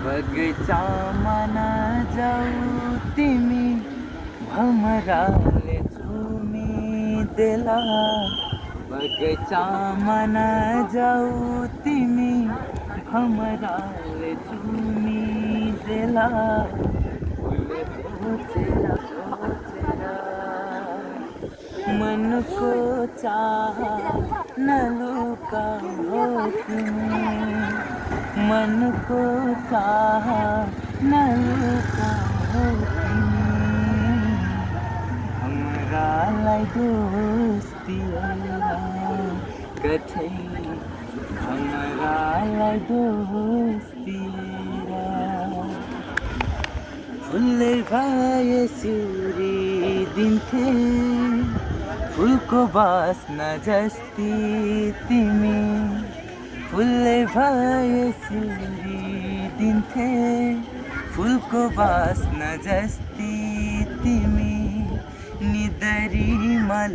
बगैँचामा नजाऊ तिमी भमराले झुमिदेला बगैँचामा नजाऊ तिमी भमराले झुमिदेला फुलले सोचेर मनको चाह नलुकाऊ तिमी मनको चाह नलुकाऊ तिमी हमरालाई दोस्ती कठै हमरालाई दोस्ती फुलले भए सिउरी दिन्थे फुलको बास्ना जस्ती तिमी फुलले भए सिउरी दिन्थे फुलको बास्ना जस्ती तिमी निदरीमा